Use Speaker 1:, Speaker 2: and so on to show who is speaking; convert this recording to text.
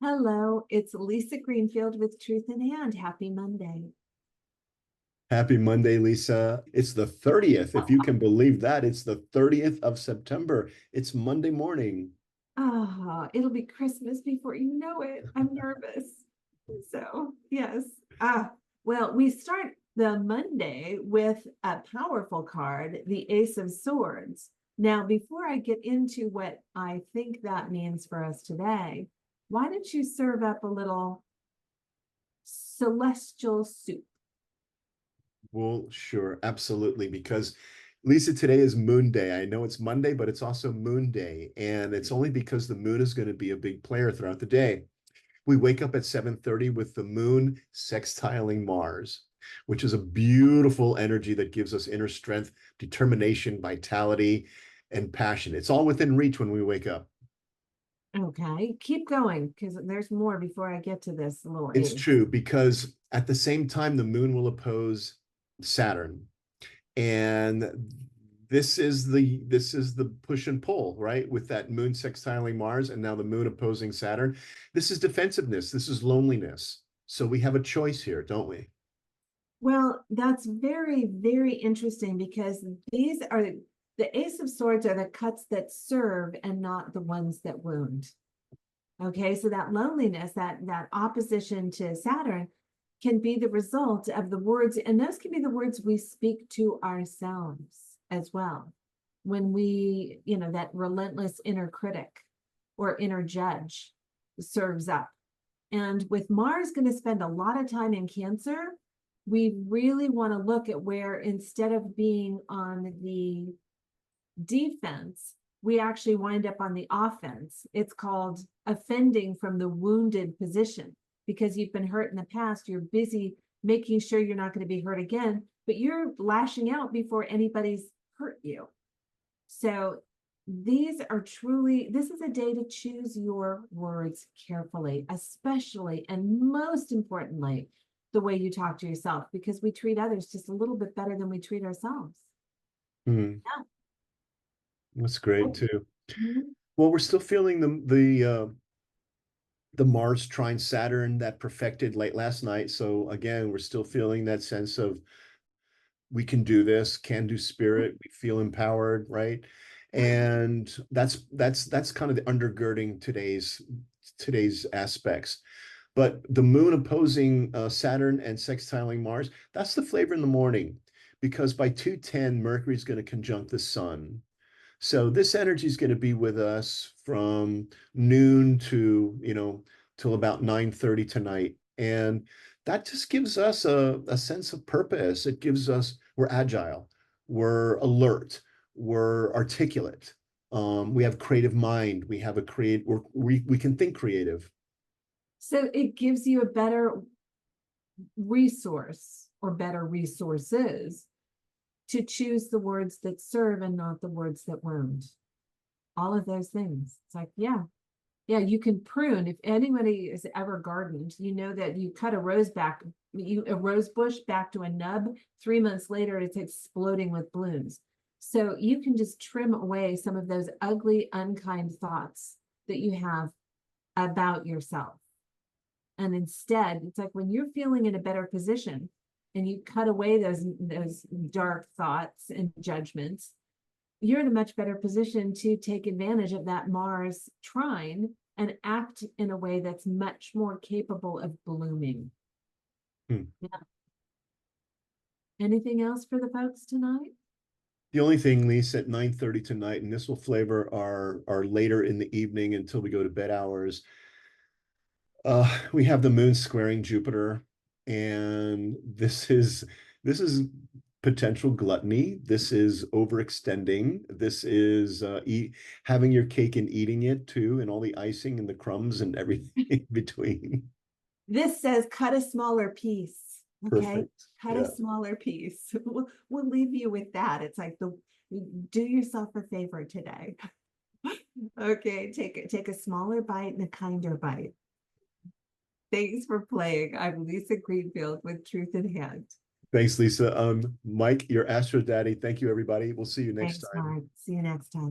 Speaker 1: Hello, it's Lisa Greenfield with Truth in Hand. Happy Monday.
Speaker 2: Happy Monday, Lisa. It's the 30th. If you can believe that, it's the 30th of September. It's Monday morning.
Speaker 1: Ah, it'll be Christmas before you know it. I'm nervous. So, yes. Well, we start the Monday with a powerful card, the Ace of Swords. Now, before I get into what I think that means for us today, why don't you serve up a little celestial soup?
Speaker 2: Well, sure, absolutely. Because Lisa, today is Moon Day. I know it's Monday, but it's also Moon Day. And it's only because the moon is going to be a big player throughout the day. We wake up at 7:30 with the moon sextiling Mars, which is a beautiful energy that gives us inner strength, determination, vitality, and passion. It's all within reach when we wake up.
Speaker 1: Okay, keep going because there's more before I get to this little
Speaker 2: It's
Speaker 1: ace.
Speaker 2: true because at the same time, the moon will oppose Saturn. And this is the push and pull, right? With that moon sextiling Mars and now the moon opposing Saturn. This is defensiveness. This is loneliness. So we have a choice here, don't we?
Speaker 1: Well, that's very, very interesting because these are the Ace of Swords are the cuts that serve and not the ones that wound. Okay, so that loneliness, that opposition to Saturn can be the result of the words, and those can be the words we speak to ourselves as well. When we, that relentless inner critic or inner judge serves up. And with Mars going to spend a lot of time in Cancer, we really want to look at where instead of being on the defense, we actually wind up on the offense. It's called offending from the wounded position because you've been hurt in the past. You're busy making sure you're not going to be hurt again, but you're lashing out before anybody's hurt you. So this is a day to choose your words carefully, especially and most importantly, the way you talk to yourself, because we treat others just a little bit better than we treat ourselves.
Speaker 2: Hmm,
Speaker 1: Yeah.
Speaker 2: that's great too.
Speaker 1: Mhm.
Speaker 2: Well, we're still feeling the Mars trine Saturn that perfected late last night. So again, we're still feeling that sense of we can do this, can do spirit, we feel empowered, right? And that's kind of the undergirding today's aspects. But the moon opposing Saturn and sextiling Mars, that's the flavor in the morning, because by 2:10, Mercury's going to conjunct the sun. So this energy is going to be with us from noon to, till about 9:30 tonight. And that just gives us a sense of purpose. It gives us, we're agile, we're alert, we're articulate. We have creative mind. We have a we can think creative.
Speaker 1: So it gives you a better resource or better resources to choose the words that serve and not the words that wound. All of those things. It's like, yeah, yeah, you can prune. If anybody has ever gardened, you know that you cut a rose bush back to a nub. 3 months later, it's exploding with blooms. So you can just trim away some of those ugly, unkind thoughts that you have about yourself. And instead, it's like when you're feeling in a better position and you cut away those dark thoughts and judgments, you're in a much better position to take advantage of that Mars trine and act in a way that's much more capable of blooming.
Speaker 2: Hmm.
Speaker 1: Yeah. Anything else for the folks tonight?
Speaker 2: The only thing, Lisa, at 9:30 tonight, and this will flavor our later in the evening until we go to bed hours. We have the moon squaring Jupiter, and this is potential gluttony. This is overextending. This is having your cake and eating it too, and all the icing and the crumbs and everything in between.
Speaker 1: This says cut a smaller piece. Okay.
Speaker 2: Perfect.
Speaker 1: Cut a
Speaker 2: Yeah.
Speaker 1: smaller piece. We'll leave you with that. It's like do yourself a favor today. Okay, take a smaller bite and a kinder bite. Thanks for playing. I'm Lisa Greenfield with Truth in Hand.
Speaker 2: Thanks, Lisa. Mike, your Astro Daddy. Thank you, everybody. We'll see you next
Speaker 1: Thanks,
Speaker 2: time.
Speaker 1: Mark. See you next time.